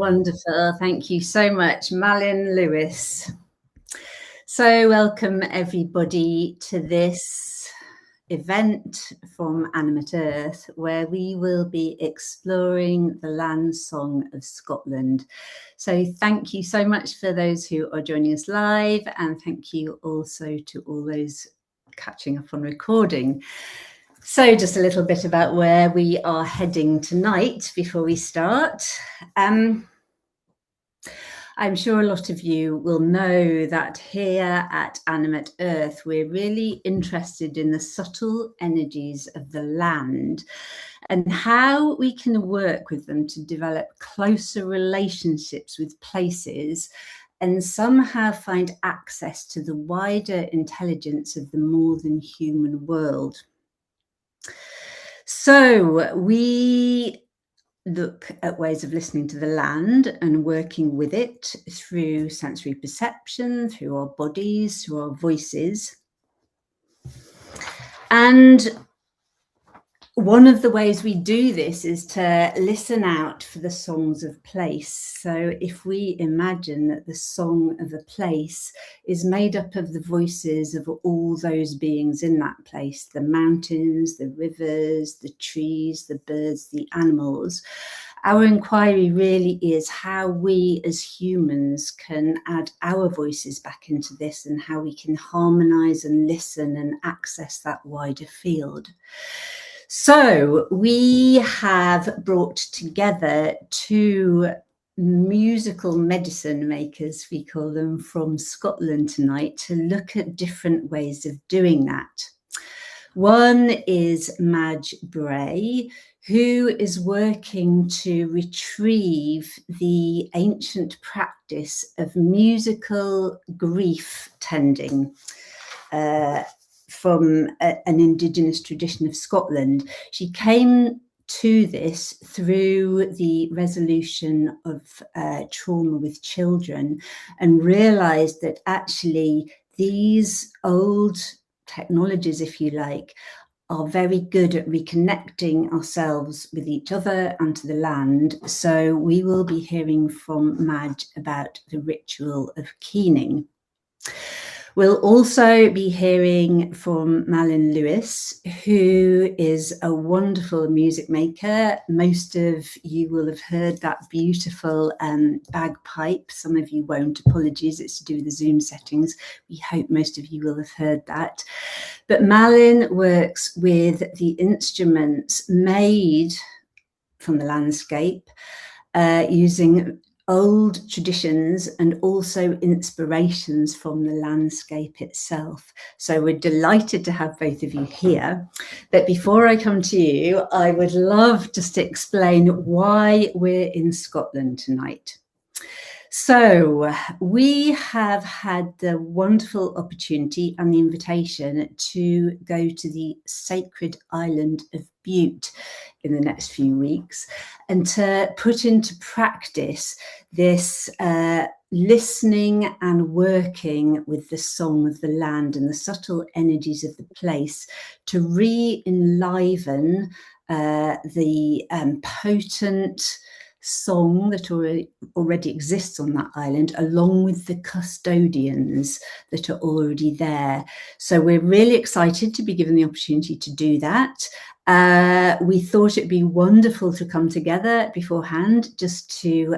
Wonderful. Thank you so much, Malin Lewis. So welcome everybody to this event from Animate Earth, where we will be exploring the land song of Scotland. So thank you so much for those who are joining us live, and thank you also to all those catching up on recording. So just a little bit about where we are heading tonight before we start. I'm sure a lot of you will know that here at Animate Earth, we're really interested in the subtle energies of the land and how we can work with them to develop closer relationships with places and somehow find access to the wider intelligence of the more than human world. So we look at ways of listening to the land and working with it through sensory perception, through our bodies, through our voices. And one of the ways we do this is to listen out for the songs of place. So if we imagine that the song of a place is made up of the voices of all those beings in that place, the mountains, the rivers, the trees, the birds, the animals, our inquiry really is how we as humans can add our voices back into this and how we can harmonize and listen and access that wider field. So we have brought together two musical medicine makers, we call them, from Scotland tonight to look at different ways of doing that. One is Madge Bray, who is working to retrieve the ancient practice of musical grief tending from an indigenous tradition of Scotland. She came to this through the resolution of trauma with children and realized that actually these old technologies, if you like, are very good at reconnecting ourselves with each other and to the land. So we will be hearing from Madge about the ritual of keening. We'll also be hearing from Malin Lewis, who is a wonderful music maker. Most of you will have heard that beautiful bagpipe. Some of you won't, apologies, it's to do with the Zoom settings. We hope most of you will have heard that. But Malin works with the instruments made from the landscape using old traditions and also inspirations from the landscape itself. So we're delighted to have both of you here. But before I come to you, I would love just to explain why we're in Scotland tonight. So we have had the wonderful opportunity and the invitation to go to the sacred island of Bute in the next few weeks and to put into practice this listening and working with the song of the land and the subtle energies of the place to re-enliven the potent song that already exists on that island, along with the custodians that are already there. So we're really excited to be given the opportunity to do that. We thought it'd be wonderful to come together beforehand just to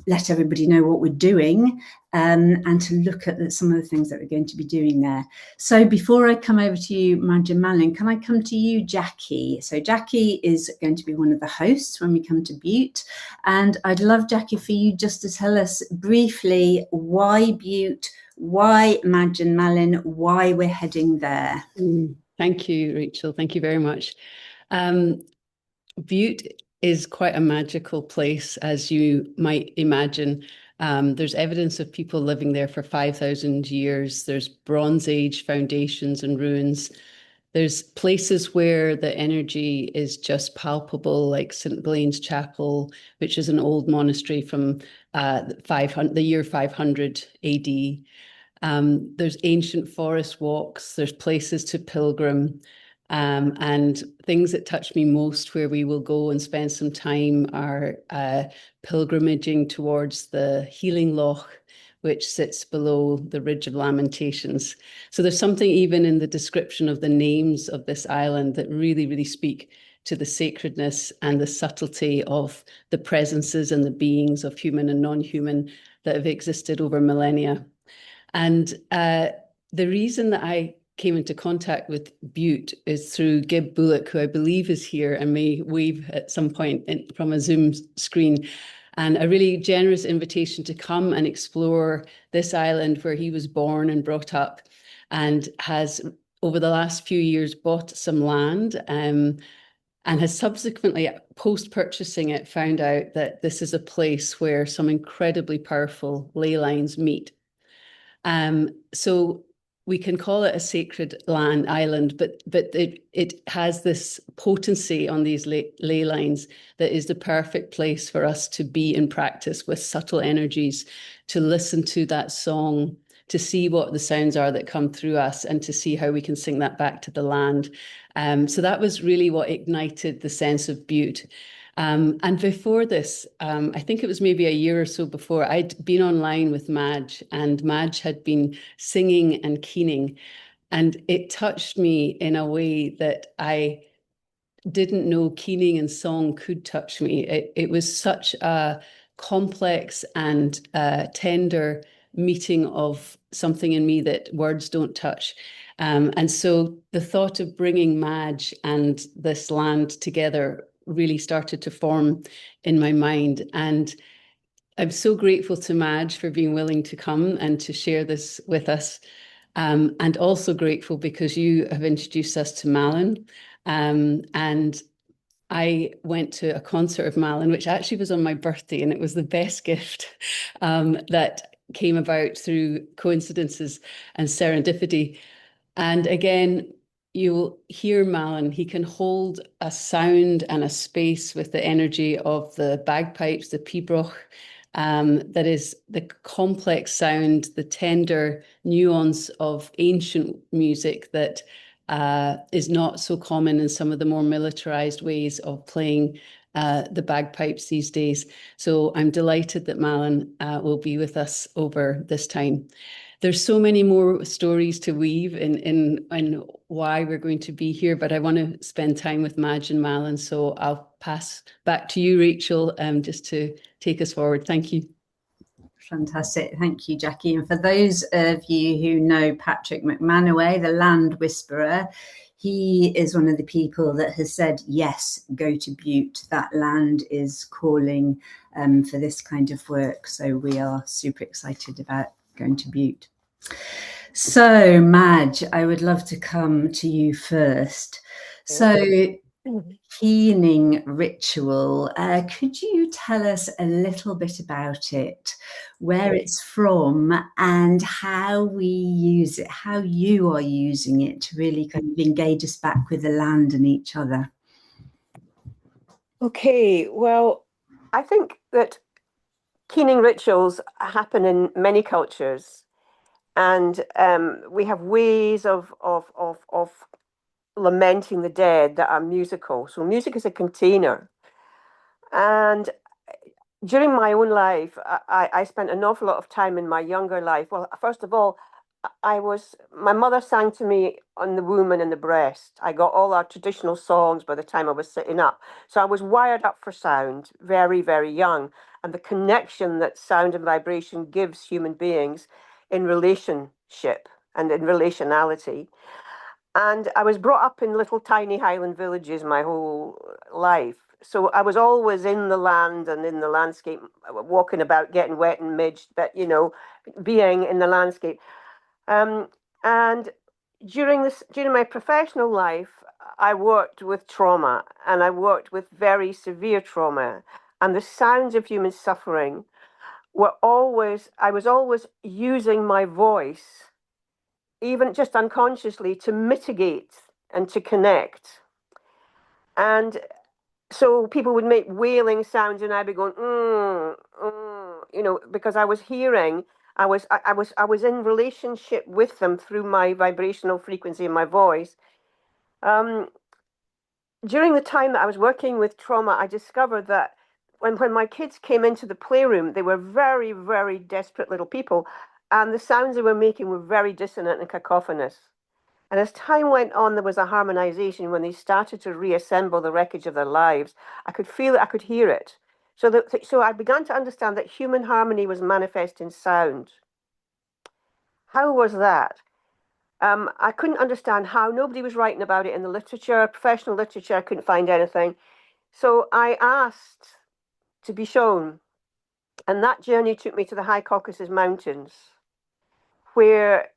let everybody know what we're doing and to look at some of the things that we're going to be doing there. So before I come over to you, Madge and Malin, can I come to you, Jackie? So Jackie is going to be one of the hosts when we come to Bute. And I'd love, Jackie, for you just to tell us briefly why Bute, why Madge and Malin, why we're heading there. Thank you, Rachel. Thank you very much. Bute is quite a magical place, as you might imagine. There's evidence of people living there for 5,000 years. There's Bronze Age foundations and ruins. There's places where the energy is just palpable, like St. Blaine's Chapel, which is an old monastery from the year 500 AD. There's ancient forest walks. There's places to pilgrim. And things that touch me most, where we will go and spend some time, are pilgrimaging towards the Healing Loch, which sits below the Ridge of Lamentations. So there's something even in the description of the names of this island that really, really speak to the sacredness and the subtlety of the presences and the beings of human and non-human that have existed over millennia. And the reason that I came into contact with Butte is through Gib Bullock, who I believe is here and may wave at some point from a Zoom screen, and a really generous invitation to come and explore this island where he was born and brought up, and has over the last few years bought some land, and has subsequently, post-purchasing it, found out that this is a place where some incredibly powerful ley lines meet. So we can call it a sacred land island, but it has this potency on these ley lines that is the perfect place for us to be in practice with subtle energies, to listen to that song, to see what the sounds are that come through us, and to see how we can sing that back to the land. So that was really what ignited the sense of Butte. And before this, I think it was maybe a year or so before, I'd been online with Madge, and Madge had been singing and keening, and it touched me in a way that I didn't know keening and song could touch me. It was such a complex and tender meeting of something in me that words don't touch. And so the thought of bringing Madge and this land together really started to form in my mind. And I'm so grateful to Madge for being willing to come and to share this with us. And also grateful because you have introduced us to Malin. And I went to a concert of Malin, which actually was on my birthday, and it was the best gift that came about through coincidences and serendipity. And again, you'll hear Malin. He can hold a sound and a space with the energy of the bagpipes, the pibroch, that is the complex sound, the tender nuance of ancient music that is not so common in some of the more militarized ways of playing the bagpipes these days. So I'm delighted that Malin will be with us over this time. There's so many more stories to weave in why we're going to be here, but I want to spend time with Madge and Malin, so I'll pass back to you, Rachel, just to take us forward. Thank you. Fantastic. Thank you, Jackie. And for those of you who know Patrick McManaway, the land whisperer, he is one of the people that has said, yes, go to Butte. That land is calling for this kind of work. So we are super excited about going to Butte. So, Madge, I would love to come to you first. So, keening ritual, could you tell us a little bit about it, where it's from, and how we use it, how you are using it to really kind of engage us back with the land and each other? Okay, well, I think that keening rituals happen in many cultures, and we have ways of lamenting the dead that are musical. So music is a container. And during my own life, I spent an awful lot of time in my younger life. Well, first of all, my mother sang to me on the womb and in the breast. I got all our traditional songs by the time I was sitting up. So I was wired up for sound very, very young. And the connection that sound and vibration gives human beings in relationship and in relationality. And I was brought up in little tiny Highland villages my whole life. So I was always in the land and in the landscape, walking about, getting wet and midged, but, being in the landscape. And during my professional life, I worked with trauma, and I worked with very severe trauma, and the sounds of human suffering I was always using my voice, even just unconsciously, to mitigate and to connect. And so people would make wailing sounds, and I'd be going, because I was hearing, I was in relationship with them through my vibrational frequency in my voice. During the time that I was working with trauma, I discovered that when my kids came into the playroom, they were very, very desperate little people, and the sounds they were making were very dissonant and cacophonous. And as time went on, there was a harmonization when they started to reassemble the wreckage of their lives. I could feel it, I could hear it. So I began to understand that human harmony was manifest in sound. How was that? I couldn't understand how. Nobody was writing about it in the literature, professional literature. I couldn't find anything. So I asked to be shown. And that journey took me to the High Caucasus Mountains, where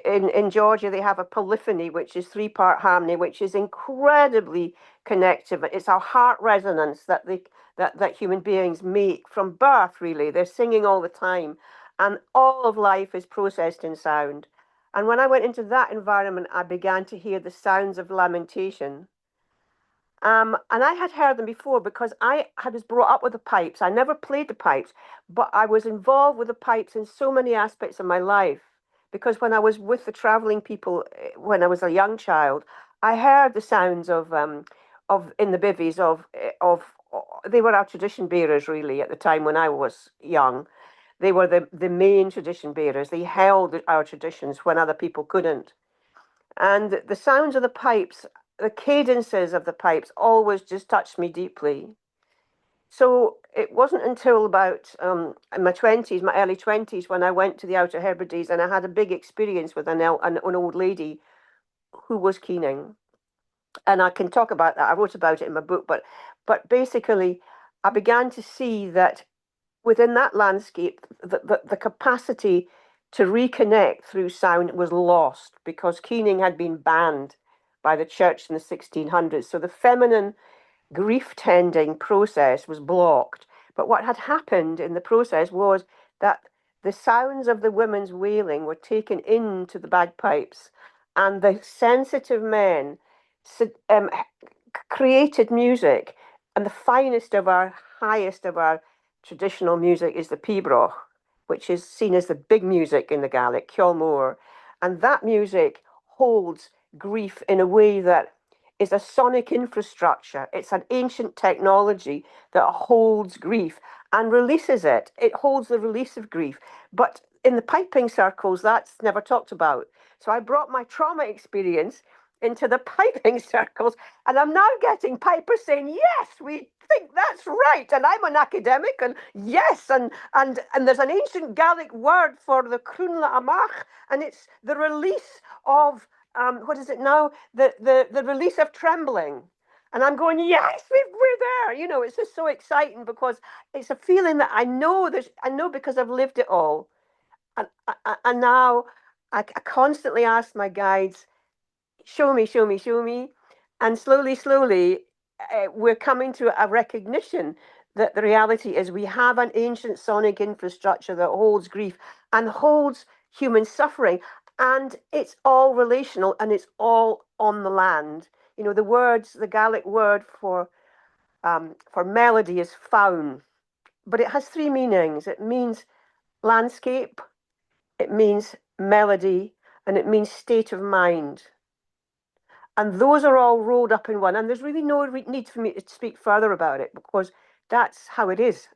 in Georgia they have a polyphony, which is three-part harmony, which is incredibly connective. It's our heart resonance that human beings make from birth, really. They're singing all the time. And all of life is processed in sound. And when I went into that environment, I began to hear the sounds of lamentation. And I had heard them before because I was brought up with the pipes. I never played the pipes, but I was involved with the pipes in so many aspects of my life. Because when I was with the traveling people, when I was a young child, I heard the sounds of in the bivvies they were our tradition bearers really at the time when I was young. They were the main tradition bearers. They held our traditions when other people couldn't. And the sounds of the pipes, the cadences of the pipes always just touched me deeply. So it wasn't until about in my 20s, my early 20s, when I went to the Outer Hebrides and I had a big experience with an old lady who was keening. And I can talk about that. I wrote about it in my book, but basically I began to see that within that landscape, the capacity to reconnect through sound was lost because keening had been banned by the church in the 1600s. So the feminine grief tending process was blocked. But what had happened in the process was that the sounds of the women's wailing were taken into the bagpipes, and the sensitive men created music. And the finest of our, highest of our traditional music is the pibroch, which is seen as the big music in the Gaelic, Ceolmór. And that music holds grief in a way that is a sonic infrastructure. It's an ancient technology that holds grief and releases it. It holds the release of grief. But in the piping circles, that's never talked about. So I brought my trauma experience into the piping circles, and I'm now getting pipers saying, yes, we think that's right. And I'm an academic, and yes, and there's an ancient Gaelic word for the crúnla amach, and it's the release of what is it now? The release of trembling. And I'm going, yes, we're there. You know, it's just so exciting because it's a feeling that I know because I've lived it all. And now I constantly ask my guides, show me, show me, show me. And slowly, slowly, we're coming to a recognition that the reality is we have an ancient sonic infrastructure that holds grief and holds human suffering. And it's all relational and it's all on the land. You know, the Gaelic word for melody is faun, but it has three meanings. It means landscape, it means melody, and it means state of mind. And those are all rolled up in one. And there's really no need for me to speak further about it because that's how it is.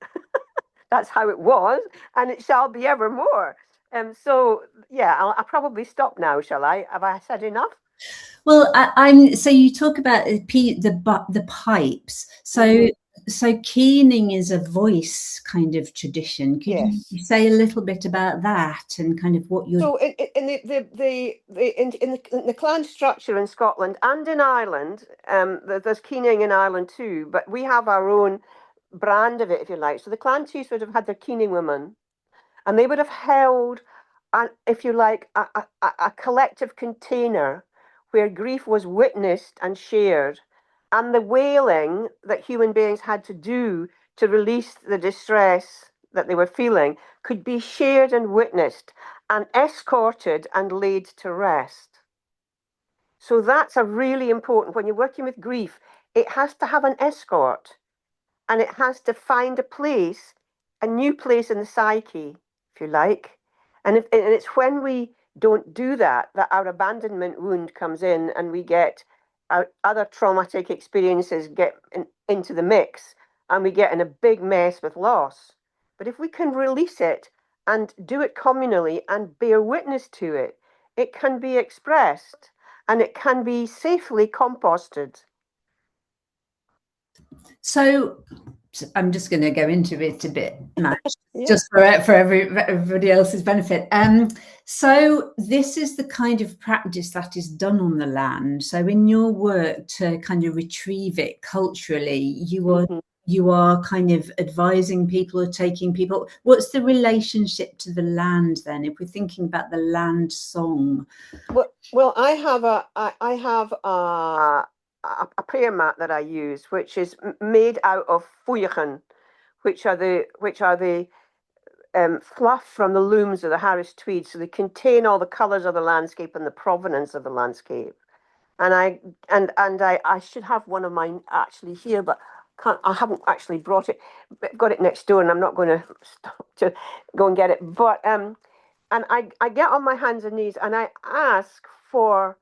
That's how it was, and it shall be evermore. So yeah, I'll probably stop now, shall I? Have I said enough? Well, I'm. So you talk about the pipes. So so keening is a voice kind of tradition. Could Yes. you say a little bit about that and kind of what you're? So in the clan structure in Scotland and in Ireland, there's keening in Ireland too, but we have our own brand of it, if you like. So the clan chiefs would have had their keening women, and they would have held, if you like, a collective container where grief was witnessed and shared, and the wailing that human beings had to do to release the distress that they were feeling could be shared and witnessed and escorted and laid to rest. So that's a really important, when you're working with grief, it has to have an escort and it has to find a place, a new place in the psyche, if you like. And it's when we don't do that that our abandonment wound comes in and we get other traumatic experiences get into the mix, and we get in a big mess with loss. But if we can release it and do it communally and bear witness to it, it can be expressed and it can be safely composted. So I'm just going to go into it a bit, Madge, just for everybody else's benefit. So this is the kind of practice that is done on the land. So in your work to kind of retrieve it culturally, you are kind of advising people or taking people. What's the relationship to the land then? If we're thinking about the land song. Well, I have a prayer mat that I use, which is made out of fuychen, which are the fluff from the looms of the Harris tweed. So they contain all the colours of the landscape and the provenance of the landscape. And I should have one of mine actually here, but I haven't actually brought it. I've got it next door, and I'm not going to stop to go and get it. But and I get on my hands and knees, and I ask for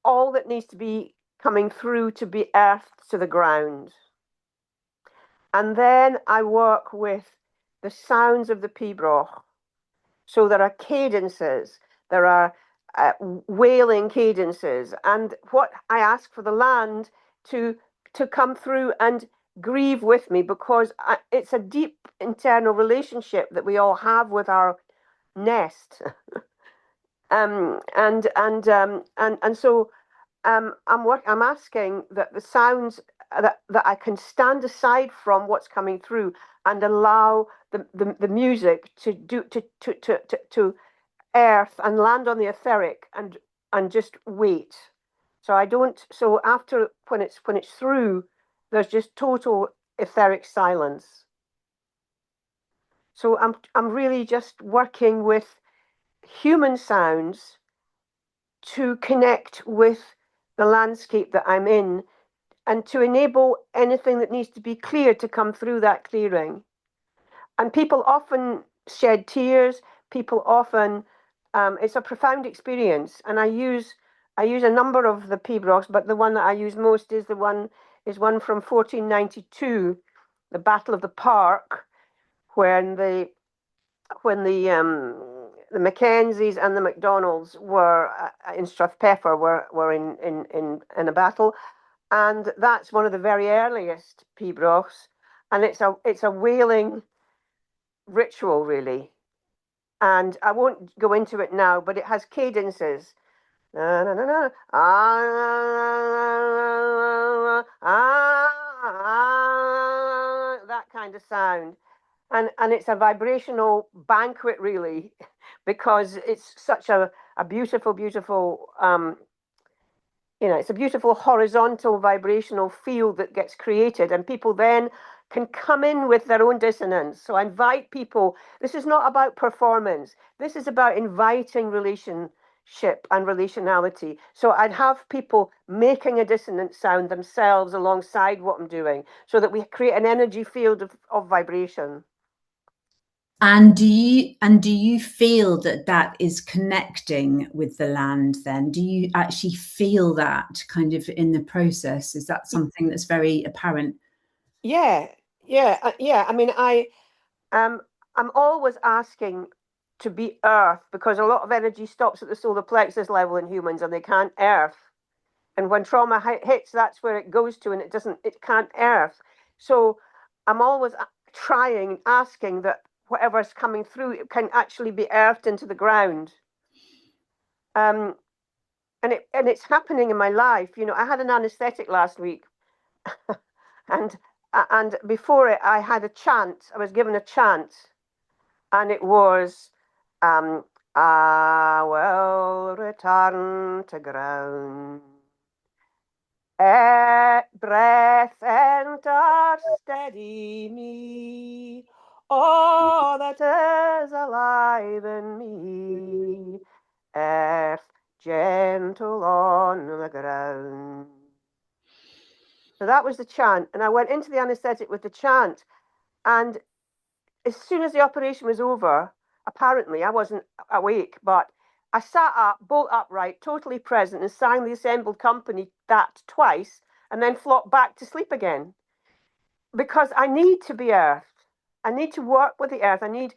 all that needs to be coming through to be earthed to the ground. And then I work with the sounds of the pibroch. So there are cadences, there are wailing cadences, and what I ask for the land to come through and grieve with me, because it's a deep internal relationship that we all have with our nest. So I'm asking that the sounds that I can stand aside from what's coming through and allow the music to earth and land on the etheric and just wait. So after when it's through, there's just total etheric silence. So I'm really just working with human sounds to connect with the landscape that I'm in, and to enable anything that needs to be cleared to come through that clearing. And people often shed tears. People often, it's a profound experience. And I use a number of the pibrochs, but the one that I use most is one from 1492, the Battle of the Park, when the Mackenzies and the MacDonalds were in Strathpeffer were in a battle, and that's one of the very earliest pibrochs, and it's a wailing ritual really, and I won't go into it now, but it has cadences, na, na, na, na, that kind of sound. And it's a vibrational banquet, really, because it's such a beautiful, beautiful, it's a beautiful horizontal vibrational field that gets created, and people then can come in with their own dissonance. So I invite people. This is not about performance. This is about inviting relationship and relationality. So I'd have people making a dissonant sound themselves alongside what I'm doing, so that we create an energy field of vibration. And do you feel that is connecting with the land then? Do you actually feel that kind of in the process? Is that something that's very apparent? Yeah. I mean, I'm always asking to be earth, because a lot of energy stops at the solar plexus level in humans, and they can't earth. And when trauma hits, that's where it goes to, and it can't earth. So I'm always asking that whatever's coming through, it can actually be earthed into the ground. And it's happening in my life. I had an anesthetic last week, and before it, I had a chant. I was given a chant, and it was, I will return to ground. Breath enter, steady me, all that is alive in me, earth gentle on the ground. So that was the chant, and I went into the anaesthetic with the chant, and as soon as the operation was over, apparently I wasn't awake, but I sat up, bolt upright, totally present, and sang the assembled company that twice, and then flopped back to sleep again. Because I need to be earthed. I need to work with the earth. I need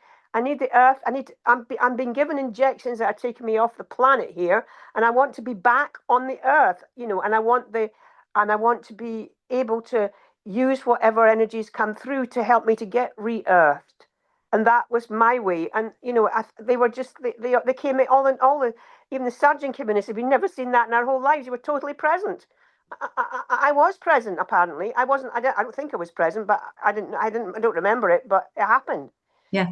the earth. I'm being given injections that are taking me off the planet here, and I want to be back on the earth, and I want to be able to use whatever energies come through to help me to get re-earthed. And that was my way. And they were just they came in, even the surgeon came in and said, "We've never seen that in our whole lives. You were totally present." I was present. Apparently, I wasn't. I don't think I was present, but I don't remember it. But it happened. Yeah.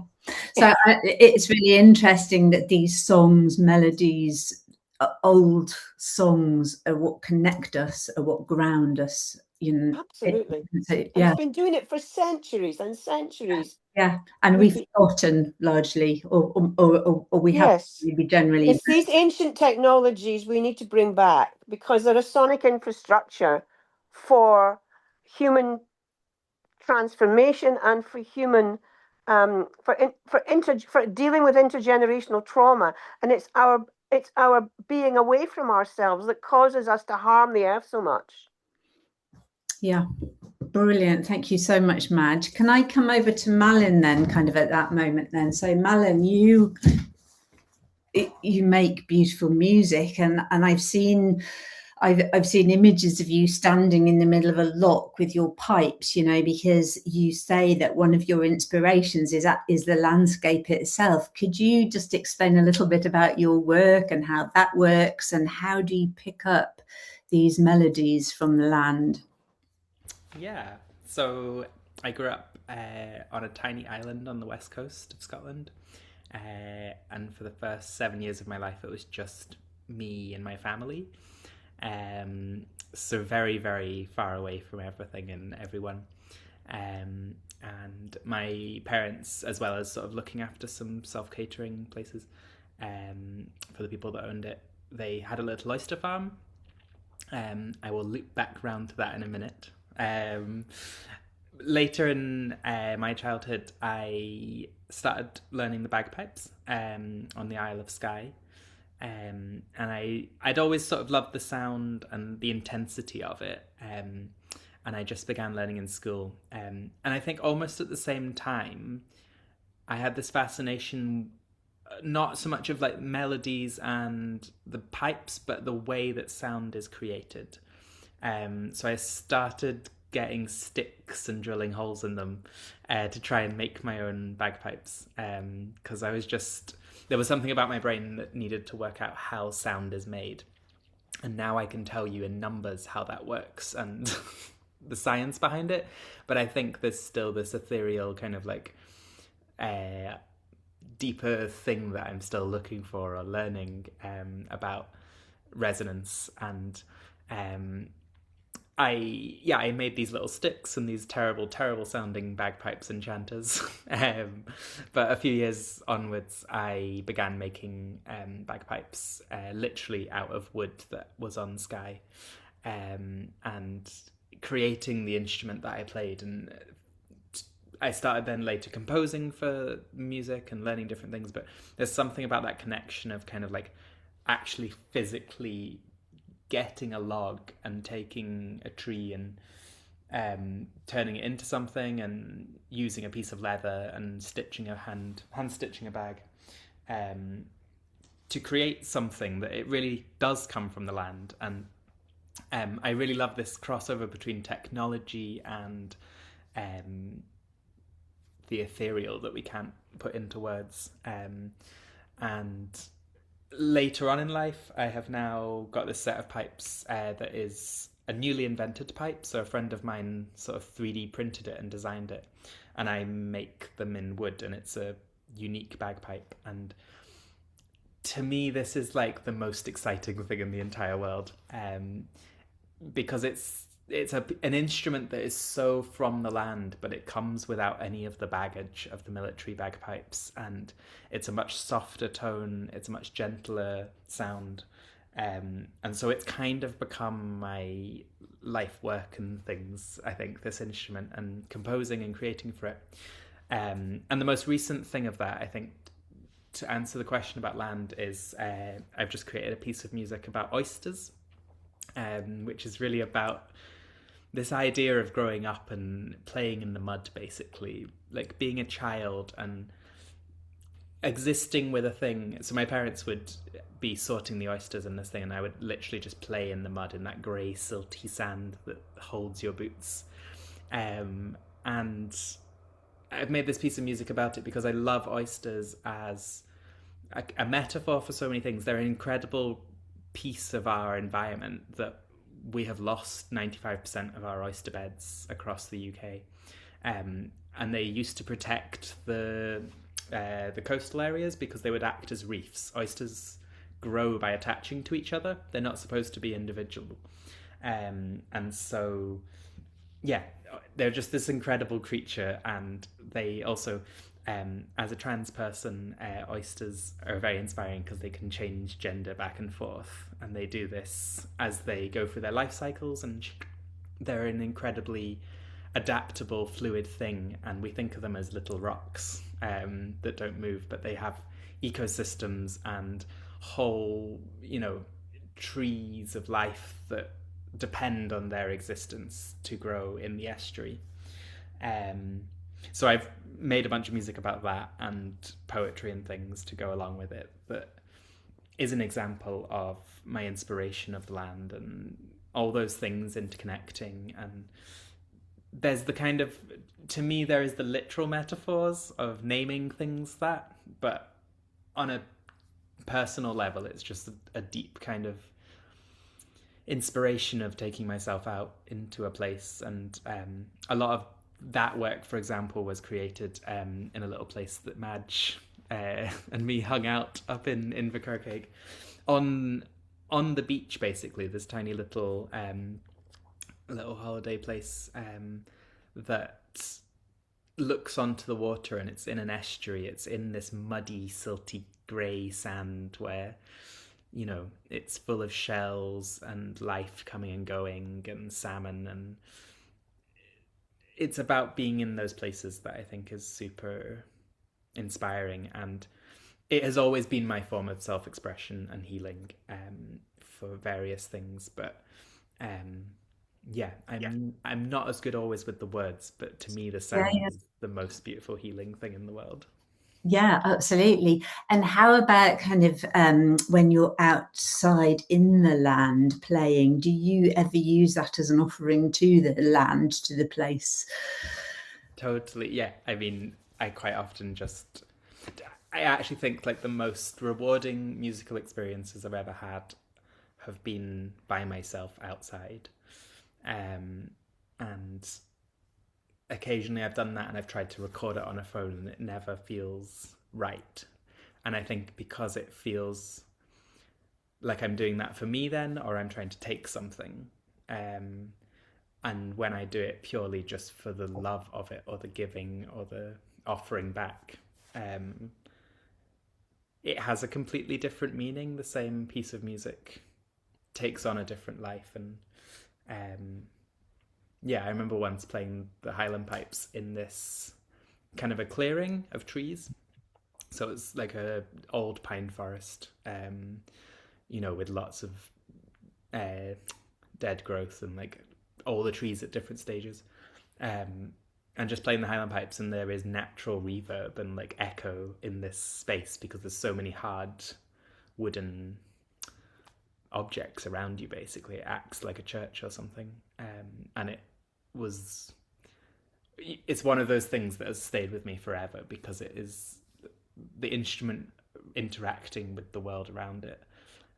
So it's really interesting that these songs, melodies, old songs, are what connect us, are what ground us. Absolutely. Yeah. It's been doing it for centuries and centuries. Yeah, and we've forgotten largely, or we have maybe generally. It's these ancient technologies we need to bring back, because they're a sonic infrastructure for human transformation and for human for dealing with intergenerational trauma. And it's our being away from ourselves that causes us to harm the earth so much. Yeah. Brilliant. Thank you so much, Madge. Can I come over to Malin then, kind of at that moment then? So Malin, you make beautiful music, and I've seen images of you standing in the middle of a lock with your pipes, because you say that one of your inspirations is the landscape itself. Could you just explain a little bit about your work and how that works, and how do you pick up these melodies from the land? Yeah, so I grew up on a tiny island on the west coast of Scotland, and for the first 7 years of my life it was just me and my family, so very, very far away from everything and everyone, and my parents, as well as sort of looking after some self-catering places for the people that owned it, they had a little oyster farm. I will loop back round to that in a minute. Later in my childhood, I started learning the bagpipes on the Isle of Skye, and I'd always sort of loved the sound and the intensity of it, and I just began learning in school, and I think almost at the same time I had this fascination, not so much of like melodies and the pipes, but the way that sound is created. So I started getting sticks and drilling holes in them to try and make my own bagpipes, because there was something about my brain that needed to work out how sound is made. And now I can tell you in numbers how that works and the science behind it. But I think there's still this ethereal kind of like deeper thing that I'm still looking for or learning about resonance. And I made these little sticks and these terrible, terrible sounding bagpipes and chanters. But a few years onwards, I began making bagpipes literally out of wood that was on Skye, and creating the instrument that I played. And I started then later composing for music and learning different things. But there's something about that connection of kind of like actually physically getting a log and taking a tree and turning it into something, and using a piece of leather and stitching hand stitching a bag to create something that it really does come from the land. And I really love this crossover between technology and the ethereal that we can't put into words. And later on in life, I have now got this set of pipes that is a newly invented pipe. So a friend of mine sort of 3D printed it and designed it, and I make them in wood, and it's a unique bagpipe. And to me, this is like the most exciting thing in the entire world, because it's an instrument that is so from the land, but it comes without any of the baggage of the military bagpipes, and it's a much softer tone, it's a much gentler sound, and so it's kind of become my life work and things, I think, this instrument, and composing and creating for it. And the most recent thing of that, I think, to answer the question about land is I've just created a piece of music about oysters, which is really about this idea of growing up and playing in the mud, basically, like being a child and existing with a thing. So my parents would be sorting the oysters in this thing, and I would literally just play in the mud, in that grey silty sand that holds your boots. And I've made this piece of music about it because I love oysters as a metaphor for so many things. They're an incredible piece of our environment that we have lost 95% of our oyster beds across the UK. And they used to protect the coastal areas because they would act as reefs. Oysters grow by attaching to each other. They're not supposed to be individual. And so, yeah, they're just this incredible creature. And they also, as a trans person, oysters are very inspiring because they can change gender back and forth. And they do this as they go through their life cycles. And they're an incredibly adaptable, fluid thing. And we think of them as little rocks that don't move, but they have ecosystems and whole, trees of life that depend on their existence to grow in the estuary. So I've made a bunch of music about that and poetry and things to go along with it, that is an example of my inspiration of the land and all those things interconnecting. And there's the kind of, to me, there is the literal metaphors of naming things that, but on a personal level, it's just a deep kind of inspiration of taking myself out into a place. And a lot of that work, for example, was created in a little place that Madge and me hung out up in Invercargill on the beach, basically, this tiny little holiday place that looks onto the water, and it's in an estuary. It's in this muddy, silty, grey sand where, it's full of shells and life coming and going and salmon, and it's about being in those places that I think is super inspiring. And it has always been my form of self-expression and healing for various things. But I'm not as good always with the words, but to me the sound is the most beautiful healing thing in the world. Yeah, absolutely. And how about kind of when you're outside in the land playing, do you ever use that as an offering to the land, to the place? Totally, yeah. I mean, I quite often I actually think like the most rewarding musical experiences I've ever had have been by myself outside. And occasionally I've done that and I've tried to record it on a phone and it never feels right. And I think because it feels like I'm doing that for me then, or I'm trying to take something. And when I do it purely just for the love of it or the giving or the offering back, it has a completely different meaning. The same piece of music takes on a different life. And I remember once playing the Highland pipes in this kind of a clearing of trees. So it's like a old pine forest, with lots of dead growth and like all the trees at different stages. And just playing the Highland pipes, and there is natural reverb and like echo in this space because there's so many hard wooden objects around you. Basically, it acts like a church or something. And it's one of those things that has stayed with me forever because it is the instrument interacting with the world around it.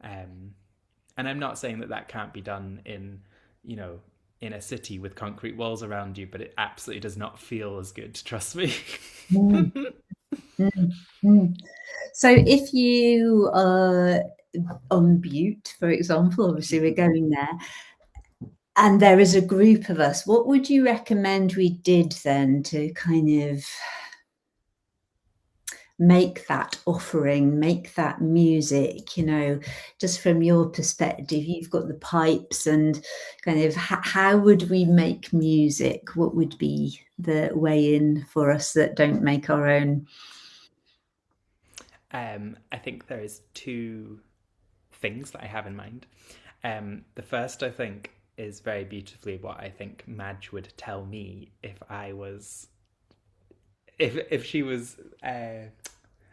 And I'm not saying that can't be done in a city with concrete walls around you, but it absolutely does not feel as good, trust me. So if you are on Butte, for example, obviously we're going there, and there is a group of us, what would you recommend we did then to kind of make that offering, make that music, just from your perspective? You've got the pipes, and kind of how would we make music? What would be the way in for us that don't make our own? I think there is two things that I have in mind. The first, I think, is very beautifully what I think Madge would tell me if she was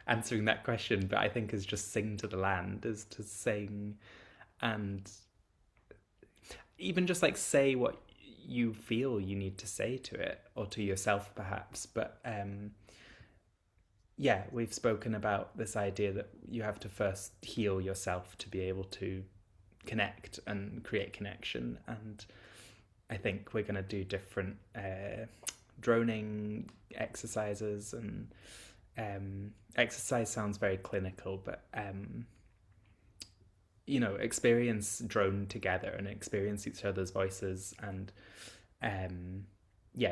answering that question, but I think is just sing to the land, is to sing and even just like say what you feel you need to say to it, or to yourself perhaps. But yeah, we've spoken about this idea that you have to first heal yourself to be able to connect and create connection. And I think we're going to do different droning exercises, and exercise sounds very clinical, but experience drone together and experience each other's voices, and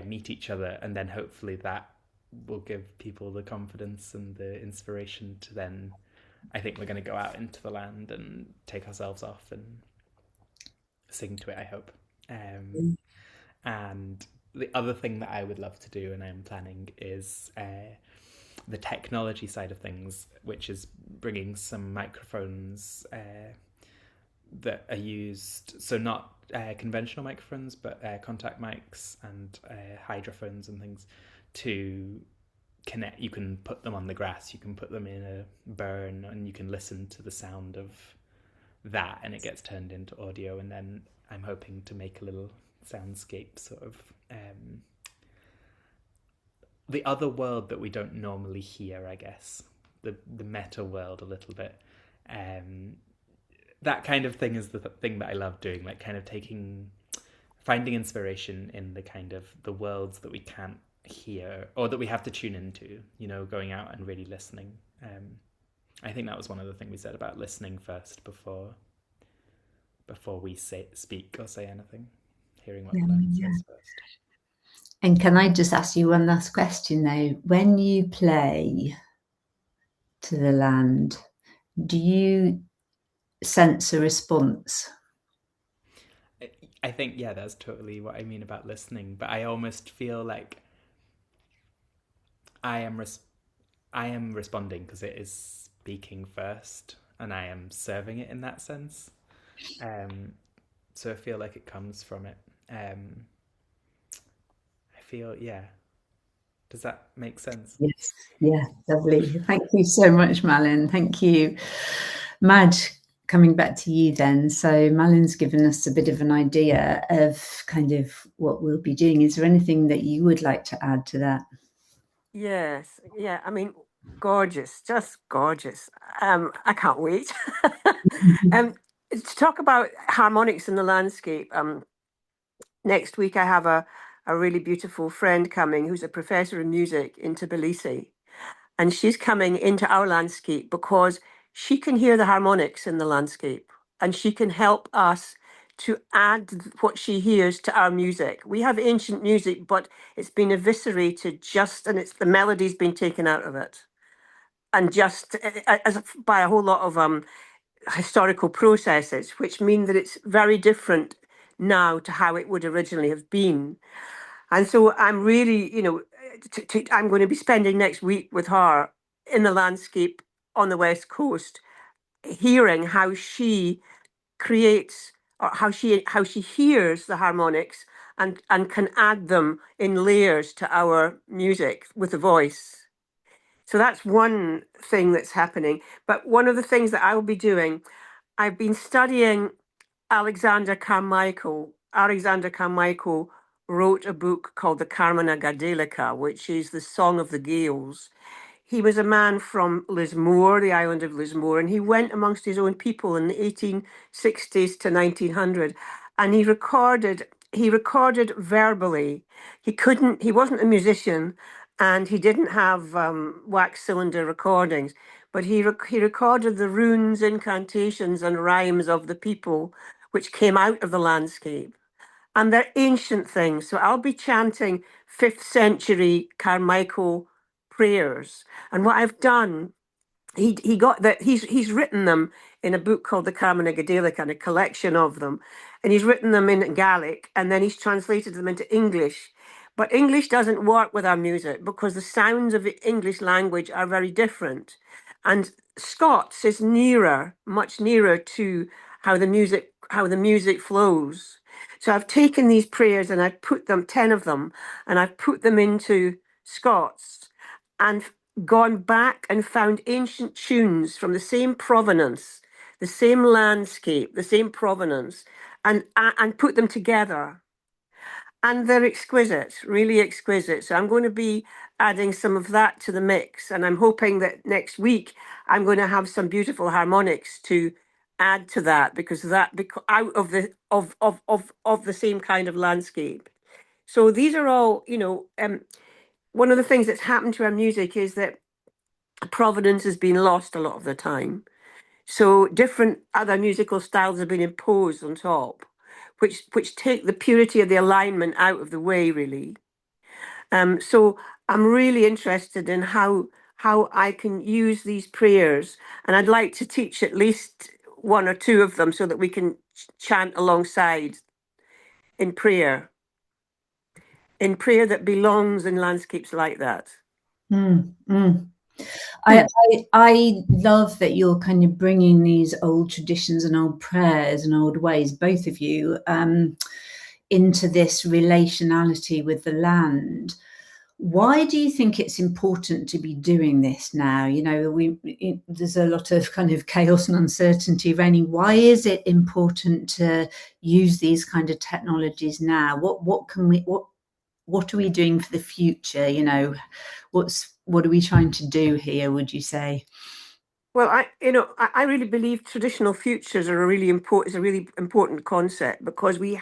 meet each other, and then hopefully that will give people the confidence and the inspiration to then, I think we're going to go out into the land and take ourselves off and sing to it, I hope. And the other thing that I would love to do, and I'm planning, is the technology side of things, which is bringing some microphones that are used, so not conventional microphones, but contact mics and hydrophones and things, to connect. You can put them on the grass, you can put them in a burn, and you can listen to the sound of that, and it gets turned into audio. And then I'm hoping to make a little soundscape, sort of the other world that we don't normally hear, I guess, the meta world a little bit. That kind of thing is the thing that I love doing, like kind of finding inspiration in the kind of the worlds that we can't hear, or that we have to tune into, going out and really listening. I think that was one of the things we said about listening first before we speak or say anything, hearing what the land says first. And can I just ask you one last question though? When you play to the land, do you sense a response? I think, yeah, that's totally what I mean about listening. But I almost feel like I am responding because it is speaking first, and I am serving it in that sense. So I feel like it comes from it. I feel, yeah. Does that make sense? Yes. Yeah, lovely. Thank you so much, Malin. Thank you. Madge, coming back to you then. So Malin's given us a bit of an idea of kind of what we'll be doing. Is there anything that you would like to add to that? Yes. Yeah. I mean, gorgeous, just gorgeous. I can't wait. To talk about harmonics in the landscape. Next week, I have a really beautiful friend coming who's a professor of music in Tbilisi. And she's coming into our landscape because she can hear the harmonics in the landscape, and she can help us to add what she hears to our music. We have ancient music, but it's been eviscerated and the melody's been taken out of it. And just by a whole lot of historical processes, which mean that it's very different now to how it would originally have been. And so I'm really, I'm going to be spending next week with her in the landscape on the West Coast, hearing how she creates, or how she hears the harmonics and can add them in layers to our music with the voice. So that's one thing that's happening. But one of the things that I will be doing, I've been studying Alexander Carmichael. Alexander Carmichael wrote a book called the Carmina Gadelica, which is the Song of the Gales. He was a man from Lismore, the island of Lismore, and he went amongst his own people in the 1860s to 1900, and he recorded verbally. He wasn't a musician, and he didn't have wax cylinder recordings, but he recorded the runes, incantations, and rhymes of the people which came out of the landscape. And they're ancient things. So I'll be chanting 5th century Carmichael prayers. And what I've done, he's written them in a book called the Carmina Gadelica, and a collection of them. And he's written them in Gaelic, and then he's translated them into English. But English doesn't work with our music because the sounds of the English language are very different. And Scots is nearer, much nearer to how the music flows. So I've taken these prayers and I've put them, 10 of them, and I've put them into Scots and gone back and found ancient tunes from the same provenance, the same landscape, the same provenance, and put them together. And they're exquisite, really exquisite. So I'm going to be adding some of that to the mix. And I'm hoping that next week I'm going to have some beautiful harmonics to add to that, because out of the same kind of landscape. So these are all, one of the things that's happened to our music is that provenance has been lost a lot of the time. So different other musical styles have been imposed on top, which take the purity of the alignment out of the way, really. So I'm really interested in how I can use these prayers, and I'd like to teach at least one or two of them so that we can chant alongside in prayer that belongs in landscapes like that. I love that you're kind of bringing these old traditions and old prayers and old ways, both of you, into this relationality with the land. Why do you think it's important to be doing this now? There's a lot of kind of chaos and uncertainty reigning. Why is it important to use these kind of technologies now? What are we doing for the future? What are we trying to do here, would you say? Well, I really believe traditional futures are a really important concept, because we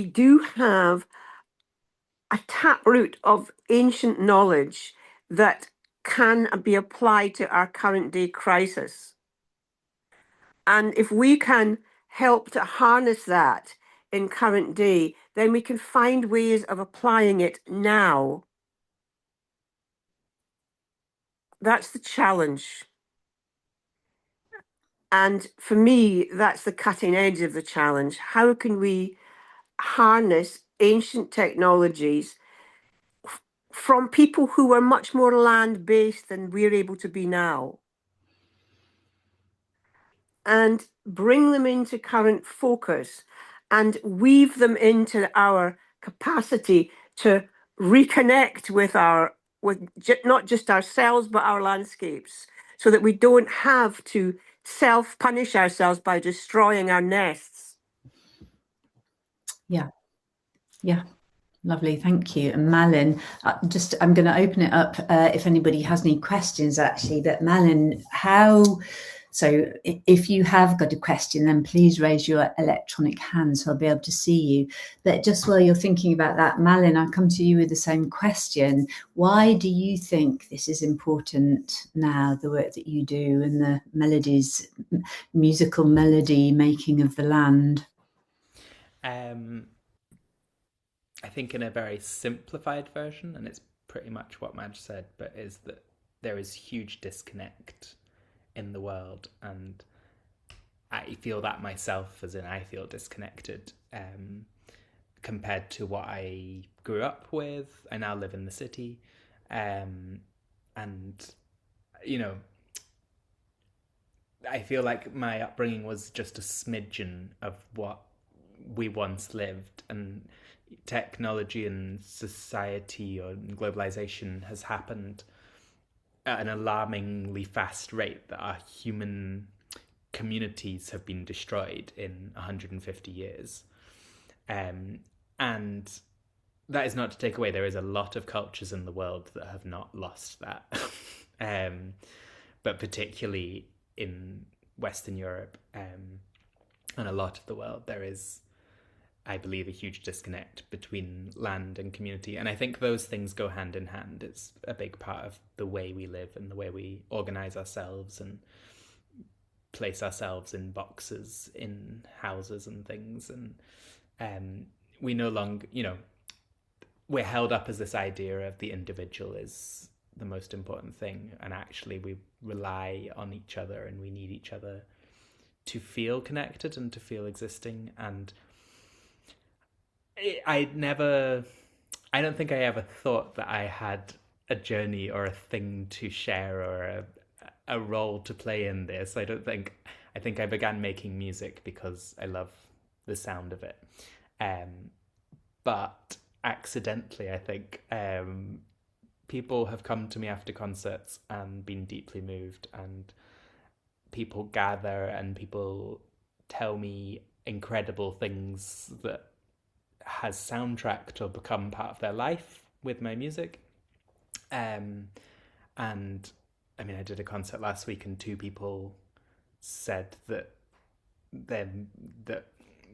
do have a taproot of ancient knowledge that can be applied to our current day crisis. And if we can help to harness that in current day, then we can find ways of applying it now. That's the challenge. And for me, that's the cutting edge of the challenge. How can we harness ancient technologies from people who were much more land-based than we're able to be now, and bring them into current focus and weave them into our capacity to reconnect with not just ourselves, but our landscapes, so that we don't have to self-punish ourselves by destroying our nests. Yeah. Lovely, thank you. And Malin, I'm going to open it up if anybody has any questions, actually. But Malin, so if you have got a question, then please raise your electronic hand so I'll be able to see you. But just while you're thinking about that, Malin, I'll come to you with the same question. Why do you think this is important now, the work that you do and the musical melody making of the land? I think in a very simplified version, and it's pretty much what Madge said, but is that there is huge disconnect in the world, and I feel that myself, as in I feel disconnected compared to what I grew up with. I now live in the city, and I feel like my upbringing was just a smidgen of what we once lived, and technology and society or globalization has happened at an alarmingly fast rate that our human communities have been destroyed in 150 years. And that is not to take away, there is a lot of cultures in the world that have not lost that. But particularly in Western Europe and a lot of the world, there is, I believe, a huge disconnect between land and community. And I think those things go hand in hand. It's a big part of the way we live and the way we organize ourselves and place ourselves in boxes, in houses and things. And we no longer, we're held up as this idea of the individual is the most important thing. And actually we rely on each other and we need each other to feel connected and to feel existing. And I don't think I ever thought that I had a journey or a thing to share or a role to play in this. I think I began making music because I love the sound of it. But accidentally, I think people have come to me after concerts and been deeply moved, and people gather and people tell me incredible things that has soundtracked or become part of their life with my music. And I mean, I did a concert last week and 2 people said that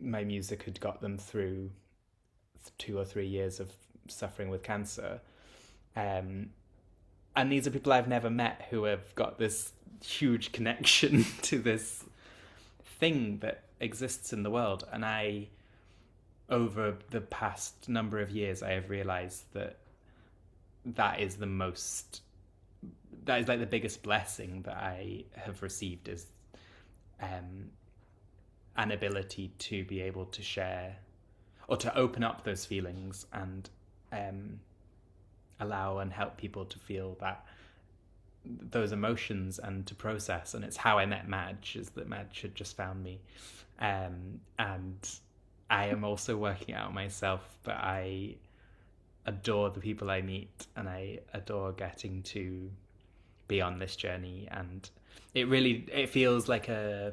my music had got them through 2 or 3 years of suffering with cancer. And these are people I've never met who have got this huge connection to this thing that exists in the world. And over the past number of years, I have realized that is like the biggest blessing that I have received, is an ability to be able to share or to open up those feelings and allow and help people to feel those emotions and to process. And it's how I met Madge, is that Madge had just found me. And I am also working out myself, but I adore the people I meet and I adore getting to be on this journey. And it feels like a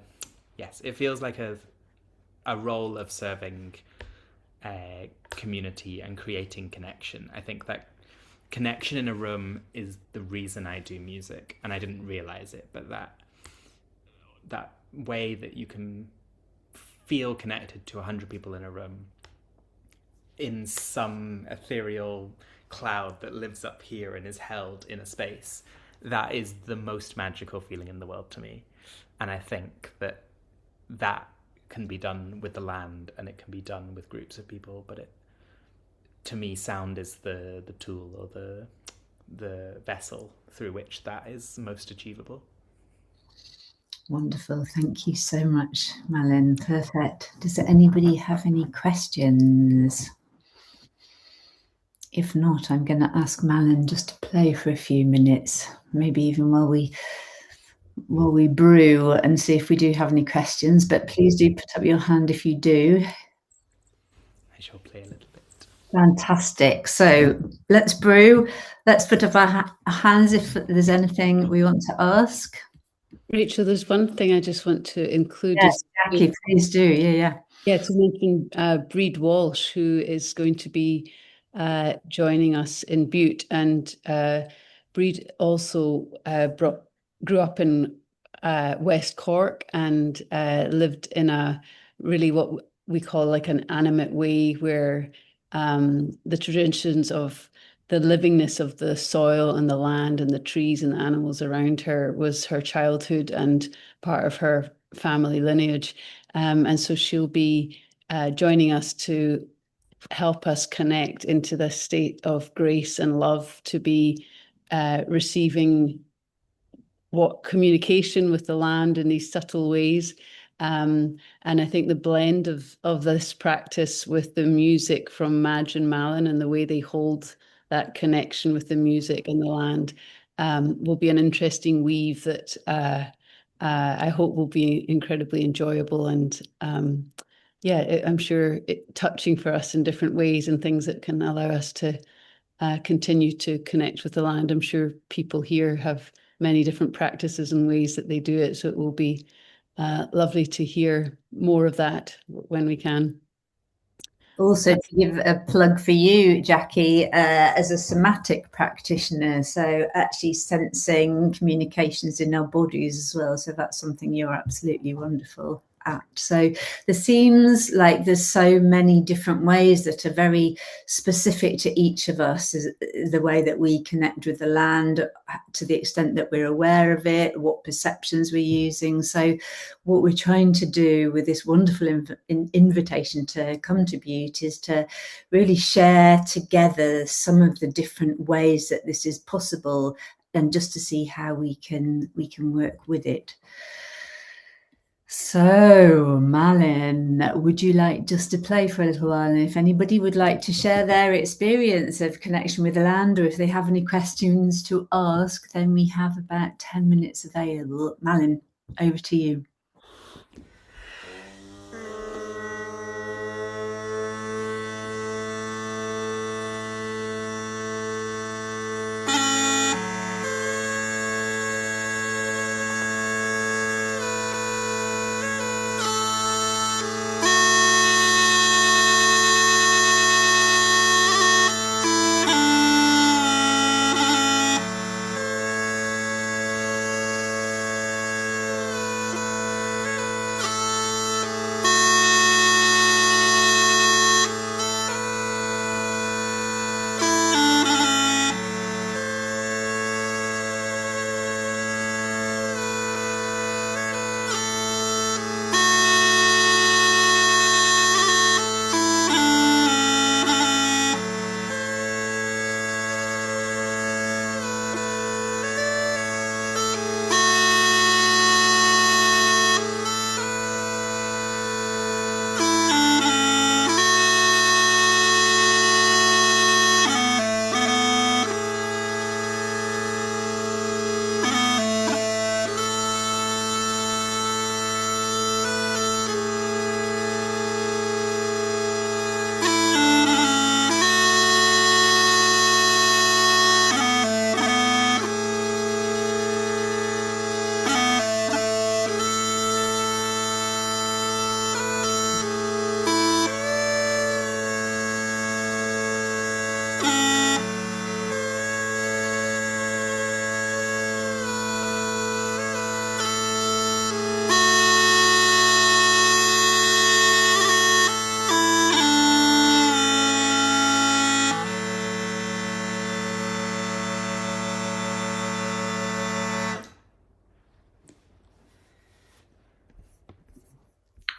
role of serving community and creating connection. I think that connection in a room is the reason I do music, and I didn't realize it, but that way that you can feel connected to 100 people in a room in some ethereal cloud that lives up here and is held in a space, that is the most magical feeling in the world to me. And I think that can be done with the land, and it can be done with groups of people, but to me, sound is the tool or the vessel through which that is most achievable. Wonderful. Thank you so much, Malin. Perfect. Does anybody have any questions? If not, I'm going to ask Malin just to play for a few minutes, maybe even while we brew, and see if we do have any questions. But please do put up your hand if you do. I shall play a little bit. Fantastic. So let's brew. Let's put up our hands if there's anything we want to ask. Rachel, there's one thing I just want to include. Yes, Jackie, please do. Yeah, to mention Breed Walsh, who is going to be joining us in Butte. And Breed also grew up in West Cork and lived in a really what we call like an animate way, where the traditions of the livingness of the soil and the land and the trees and the animals around her was her childhood and part of her family lineage. And so she'll be joining us to help us connect into this state of grace and love, to be receiving what communication with the land in these subtle ways. And I think the blend of this practice with the music from Madge and Malin and the way they hold that connection with the music and the land will be an interesting weave that I hope will be incredibly enjoyable and I'm sure touching for us in different ways, and things that can allow us to continue to connect with the land. I'm sure people here have many different practices and ways that they do it, so it will be lovely to hear more of that when we can. Also, to give a plug for you, Jackie, as a somatic practitioner, so actually sensing communications in our bodies as well. So that's something you're absolutely wonderful at. So there seems like there's so many different ways that are very specific to each of us, is the way that we connect with the land, to the extent that we're aware of it, what perceptions we're using. So what we're trying to do with this wonderful invitation to come to Butte is to really share together some of the different ways that this is possible, and just to see how we can work with it. So, Malin, would you like just to play for a little while? And if anybody would like to share their experience of connection with the land, or if they have any questions to ask, then we have about 10 minutes available. Malin, over to you.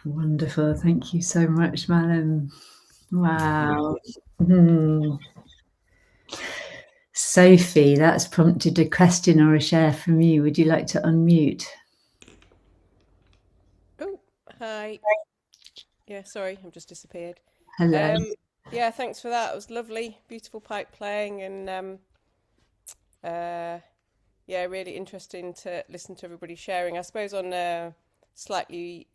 Wonderful. Thank you so much, Malin. Wow. Sophie, that's prompted a question or a share from you. Would you like to unmute? Oh, hi. Yeah, sorry, I've just disappeared. Hello. Yeah, thanks for that. It was lovely, beautiful pipe playing, and yeah, really interesting to listen to everybody sharing. I suppose on a slightly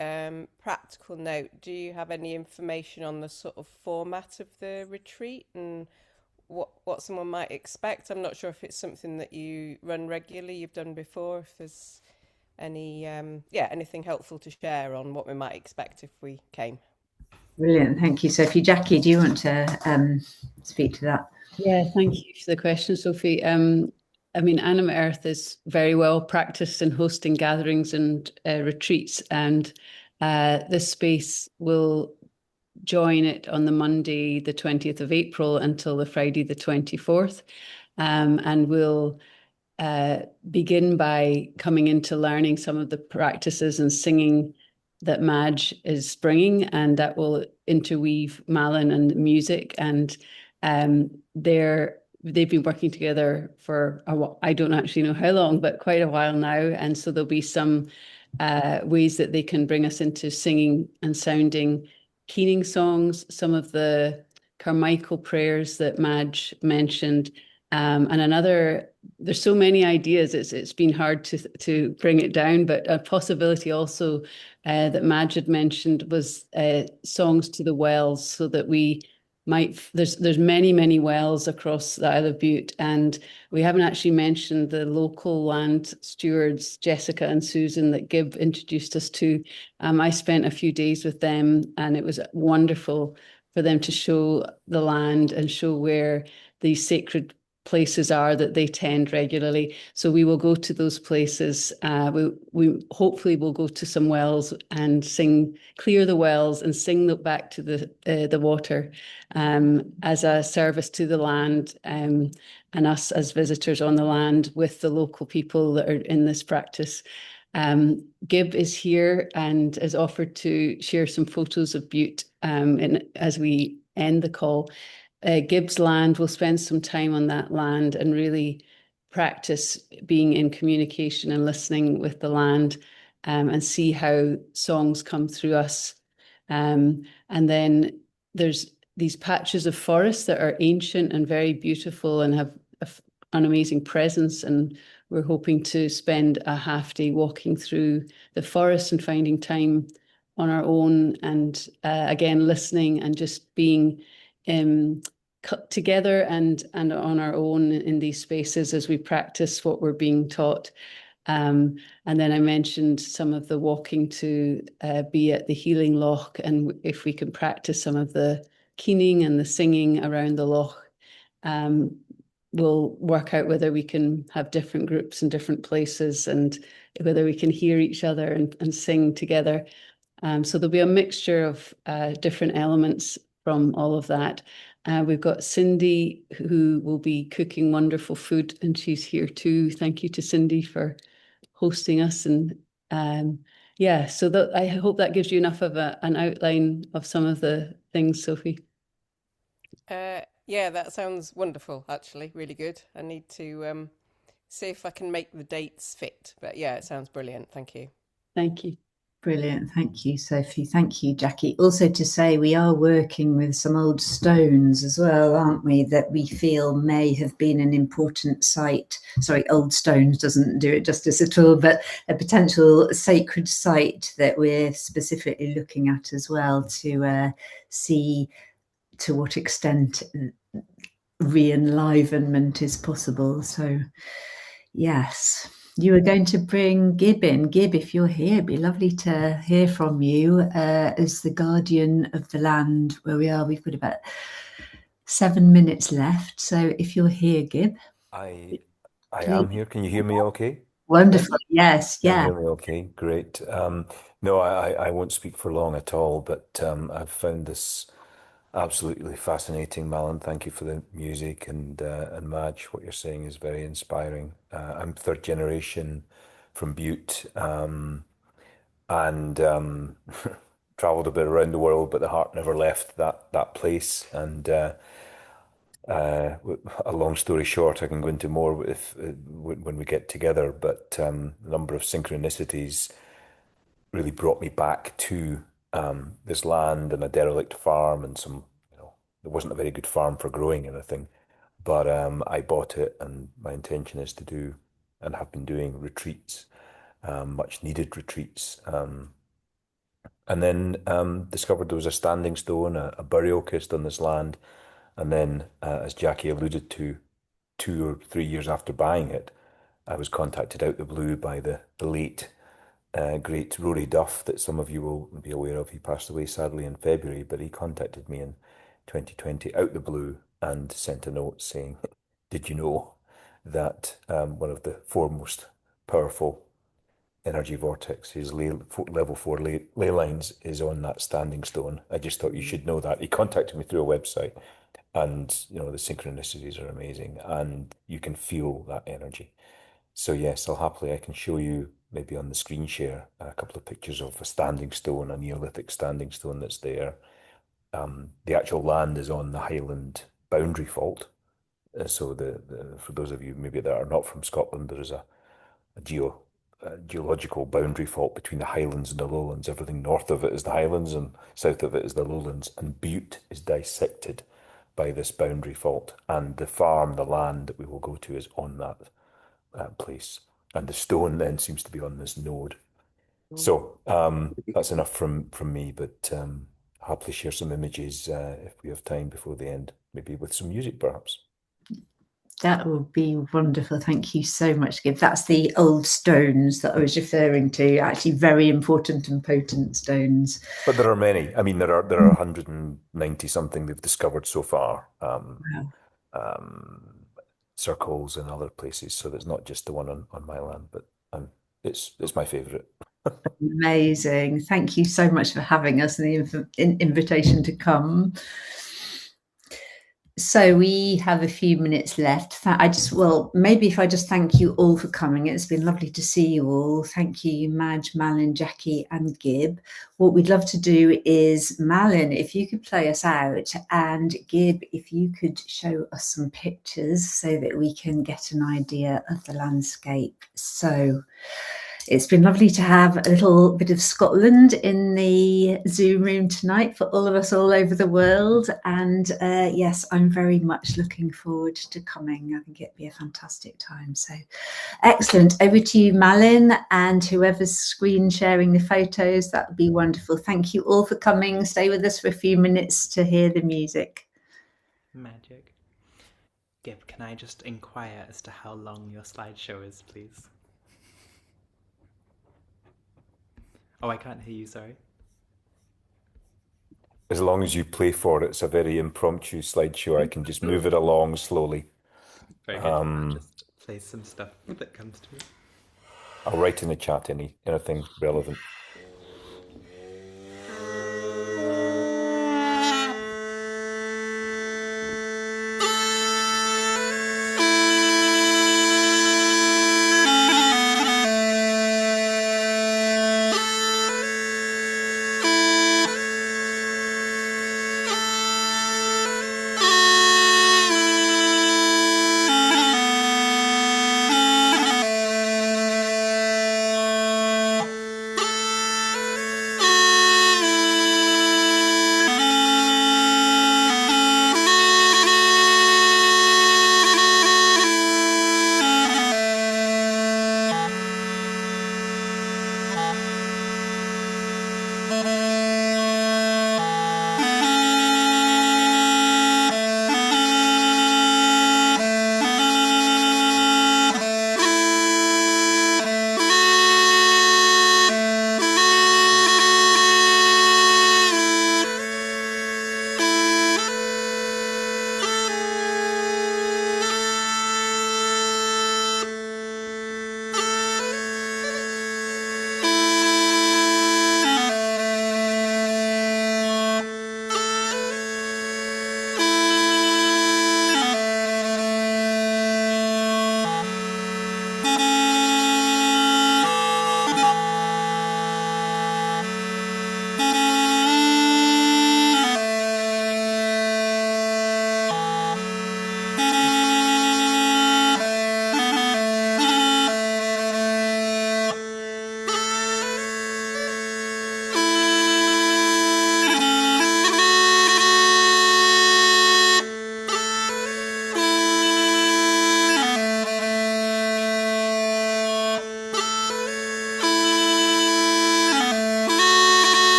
practical note, do you have any information on the sort of format of the retreat and what someone might expect? I'm not sure if it's something that you run regularly, you've done before, if there's any anything helpful to share on what we might expect if we came. Brilliant. Thank you, Sophie. Jackie, do you want to speak to that? Yeah, thank you for the question, Sophie. I mean, Animate Earth is very well practiced in hosting gatherings and retreats, and this space will join it on the Monday, the 20th of April until the Friday, the 24th. And we'll begin by coming into learning some of the practices and singing that Madge is bringing, and that will interweave Malin and music. And they've been working together for a while. I don't actually know how long, but quite a while now. And so there'll be some ways that they can bring us into singing and sounding keening songs, some of the Carmichael prayers that Madge mentioned, and there's so many ideas, it's been hard to bring it down, but a possibility also that Madge had mentioned was songs to the wells, so that we might, there's many wells across the Isle of Bute, and we haven't actually mentioned the local land stewards, Jessica and Susan, that Gib introduced us to. I spent a few days with them, and it was wonderful for them to show the land and show where these sacred places are that they tend regularly. So we will go to those places. We hopefully will go to some wells and clear the wells and sing back to the water as a service to the land, and us as visitors on the land with the local people that are in this practice. Gib is here and has offered to share some photos of Bute as we end the call. Gib's land, we'll spend some time on that land and really practice being in communication and listening with the land. and see how songs come through us. And then there's these patches of forest that are ancient and very beautiful and have an amazing presence. And we're hoping to spend a half day walking through the forest and finding time on our own, and again, listening and just being together and on our own in these spaces as we practice what we're being taught. And then I mentioned some of the walking to be at the healing loch, and if we can practice some of the keening and the singing around the loch, we'll work out whether we can have different groups in different places and whether we can hear each other and sing together. So there'll be a mixture of different elements from all of that. We've got Cindy, who will be cooking wonderful food, and she's here too. Thank you to Cindy for hosting us. And yeah, so that, I hope that gives you enough of an outline of some of the things, Sophie. Yeah, that sounds wonderful, actually, really good. I need to see if I can make the dates fit. But yeah, it sounds brilliant. Thank you. Thank you. Brilliant. Thank you, Sophie. Thank you, Jackie. Also to say we are working with some old stones as well, aren't we, that we feel may have been an important site. Sorry, old stones doesn't do it justice at all, but a potential sacred site that we're specifically looking at as well to see to what extent re-enlivenment is possible. So, yes. You were going to bring Gib in. Gib, if you're here, it'd be lovely to hear from you as the guardian of the land where we are. We've got about 7 minutes left. So if you're here, Gib. I am here. Can you hear me okay? Wonderful. Yes. Can you Yeah. hear me okay? Great. No, I won't speak for long at all, but I've found this absolutely fascinating, Malin. Thank you for the music, and Madge, what you're saying is very inspiring. I'm third generation from Butte, and traveled a bit around the world, but the heart never left that place. And a long story short, I can go into more if when we get together, but the number of synchronicities really brought me back to this land and a derelict farm and some, it wasn't a very good farm for growing anything, but I bought it, and my intention is to do and have been doing retreats, much needed retreats. And then discovered there was a standing stone, a burial kist on this land. And then, as Jackie alluded to, 2 or 3 years after buying it, I was contacted out the blue by the late great Rory Duff, that some of you will be aware of. He passed away sadly in February, but he contacted me in 2020 out the blue and sent a note saying, "Did you know that one of the foremost powerful energy vortexes, level 4 ley lines, is on that standing stone? I just thought you should know that." He contacted me through a website, and the synchronicities are amazing, and you can feel that energy. So yes, I can show you maybe on the screen share a couple of pictures of a standing stone, a Neolithic standing stone that's there. The actual land is on the Highland boundary fault. So for those of you maybe that are not from Scotland, there is a geological boundary fault between the Highlands and the Lowlands. Everything north of it is the Highlands and south of it is the Lowlands, and Butte is dissected by this boundary fault, and the land that we will go to is on that place, and the stone then seems to be on this node. So that's enough from me, but happily share some images if we have time before the end, maybe with some music perhaps. That would be wonderful. Thank you so much, Gib. That's the old stones that I was referring to, actually very important and potent stones. But there are many. I mean, there are 190 something they've discovered so far. Wow. Circles and other places. So there's not just the one on my land, but it's my favorite. Amazing. Thank you so much for having us and the invitation to come. So we have a few minutes left. Maybe if I just thank you all for coming. It's been lovely to see you all. Thank you, Madge, Malin, Jackie and Gib. What we'd love to do is, Malin, if you could play us out, and Gib, if you could show us some pictures so that we can get an idea of the landscape. So It's been lovely to have a little bit of Scotland in the Zoom room tonight for all of us all over the world. And yes, I'm very much looking forward to coming. I think it'd be a fantastic time. So excellent. Over to you, Malin, and whoever's screen sharing the photos, that would be wonderful. Thank you all for coming. Stay with us for a few minutes to hear the music. Magic. Gib, can I just inquire as to how long your slideshow is, please? Oh, I can't hear you, sorry. As long as you play for it, it's a very impromptu slideshow. I can just move it along slowly. Very good. I'll just play some stuff that comes to me. I'll write in the chat anything relevant.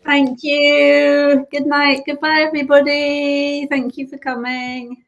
Thank you. Good night. Goodbye, everybody. Thank you for coming.